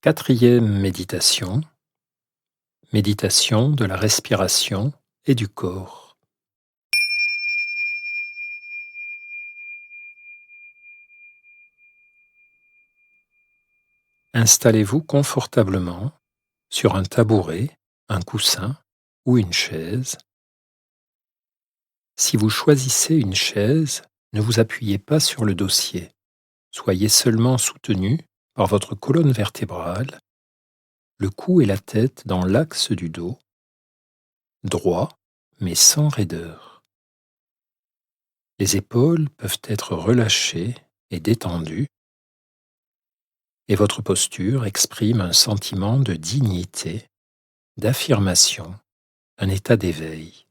Quatrième méditation, méditation de la respiration et du corps. Installez-vous confortablement sur un tabouret, un coussin ou une chaise. Si vous choisissez une chaise, ne vous appuyez pas sur le dossier. Soyez seulement soutenu par votre colonne vertébrale, le cou et la tête dans l'axe du dos, droit mais sans raideur. Les épaules peuvent être relâchées et détendues, et votre posture exprime un sentiment de dignité, d'affirmation, un état d'éveil.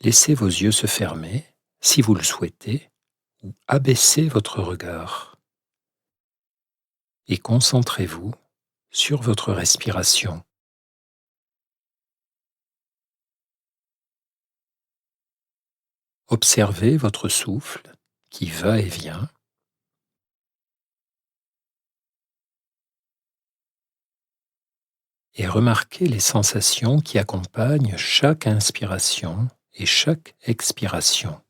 Laissez vos yeux se fermer, si vous le souhaitez, ou abaissez votre regard, et concentrez-vous sur votre respiration. Observez votre souffle qui va et vient, et remarquez les sensations qui accompagnent chaque inspiration et chaque expiration.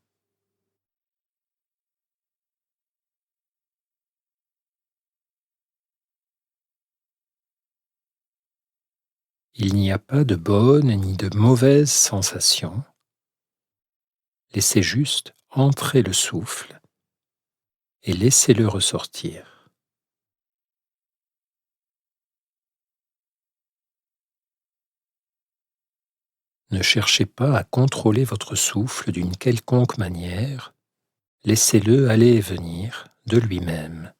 Il n'y a pas de bonne ni de mauvaise sensation. Laissez juste entrer le souffle et laissez-le ressortir. Ne cherchez pas à contrôler votre souffle d'une quelconque manière, laissez-le aller et venir de lui-même.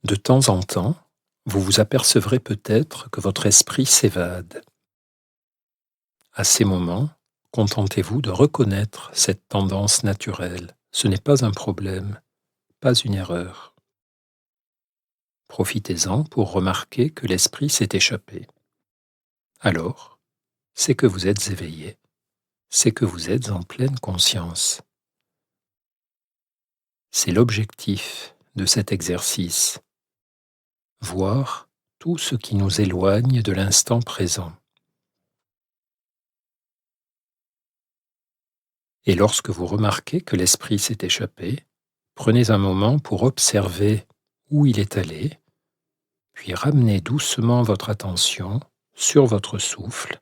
De temps en temps, vous vous apercevrez peut-être que votre esprit s'évade. À ces moments, contentez-vous de reconnaître cette tendance naturelle. Ce n'est pas un problème, pas une erreur. Profitez-en pour remarquer que l'esprit s'est échappé. Alors, c'est que vous êtes éveillé, c'est que vous êtes en pleine conscience. C'est l'objectif de cet exercice, voir tout ce qui nous éloigne de l'instant présent. Et lorsque vous remarquez que l'esprit s'est échappé, prenez un moment pour observer où il est allé, puis ramenez doucement votre attention sur votre souffle.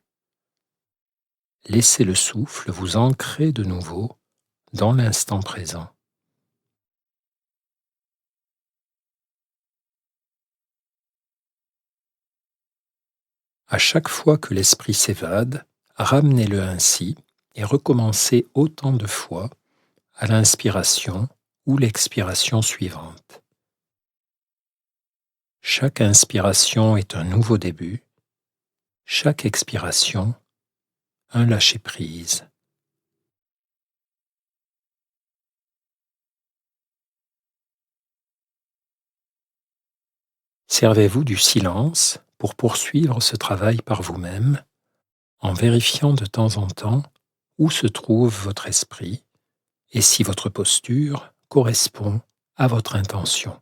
Laissez le souffle vous ancrer de nouveau dans l'instant présent. À chaque fois que l'esprit s'évade, ramenez-le ainsi et recommencez autant de fois à l'inspiration ou l'expiration suivante. Chaque inspiration est un nouveau début, chaque expiration un lâcher-prise. Servez-vous du silence pour poursuivre ce travail par vous-même, en vérifiant de temps en temps où se trouve votre esprit et si votre posture correspond à votre intention.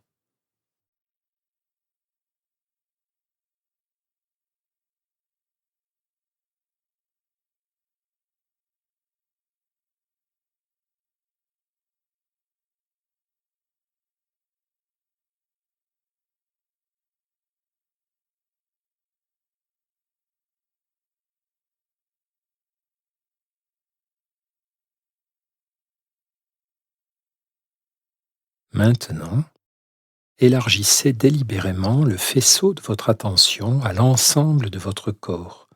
Maintenant, élargissez délibérément le faisceau de votre attention à l'ensemble de votre corps,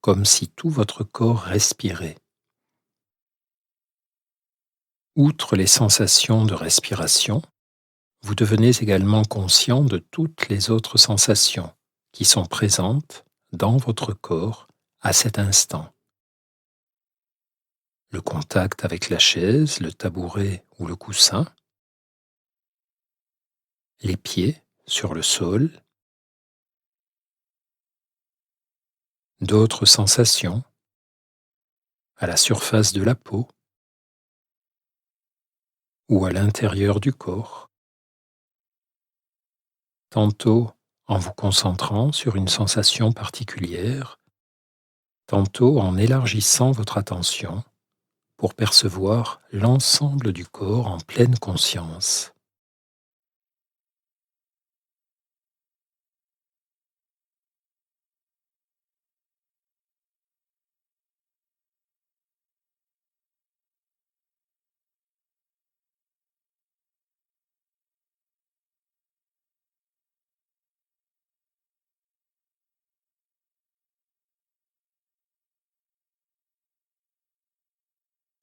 comme si tout votre corps respirait. Outre les sensations de respiration, vous devenez également conscient de toutes les autres sensations qui sont présentes dans votre corps à cet instant. Le contact avec la chaise, le tabouret ou le coussin, les pieds sur le sol, d'autres sensations à la surface de la peau ou à l'intérieur du corps, tantôt en vous concentrant sur une sensation particulière, tantôt en élargissant votre attention pour percevoir l'ensemble du corps en pleine conscience.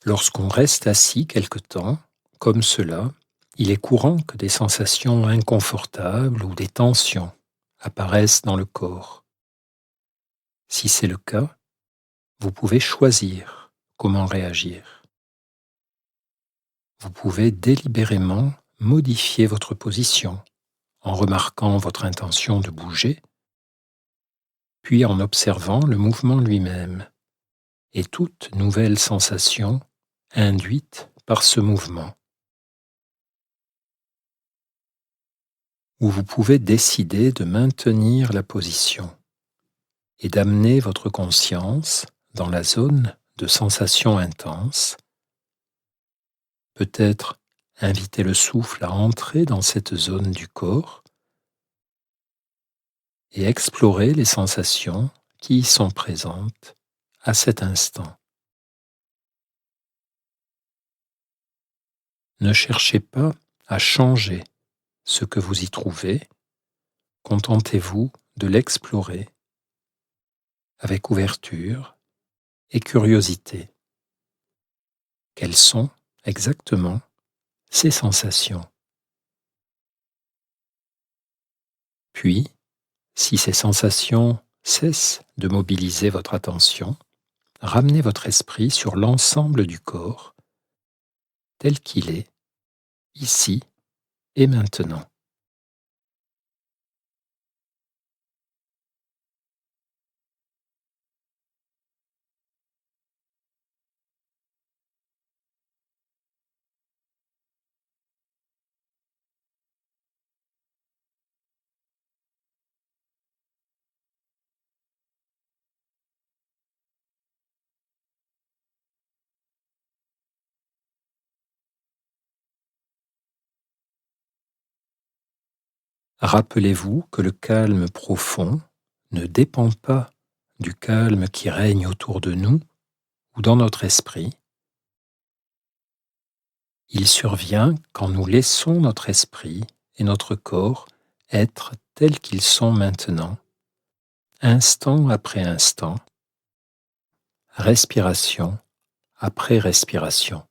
Lorsqu'on reste assis quelque temps, comme cela, il est courant que des sensations inconfortables ou des tensions apparaissent dans le corps. Si c'est le cas, vous pouvez choisir comment réagir. Vous pouvez délibérément modifier votre position en remarquant votre intention de bouger, puis en observant le mouvement lui-même et toute nouvelle sensation induite par ce mouvement. Ou vous pouvez décider de maintenir la position et d'amener votre conscience dans la zone de sensation intense, peut-être inviter le souffle à entrer dans cette zone du corps et explorer les sensations qui y sont présentes à cet instant. Ne cherchez pas à changer ce que vous y trouvez, contentez-vous de l'explorer avec ouverture et curiosité. Quelles sont exactement ces sensations? Puis, si ces sensations cessent de mobiliser votre attention, ramenez votre esprit sur l'ensemble du corps tel qu'il est, ici et maintenant. Rappelez-vous que le calme profond ne dépend pas du calme qui règne autour de nous ou dans notre esprit. Il survient quand nous laissons notre esprit et notre corps être tels qu'ils sont maintenant, instant après instant, respiration après respiration.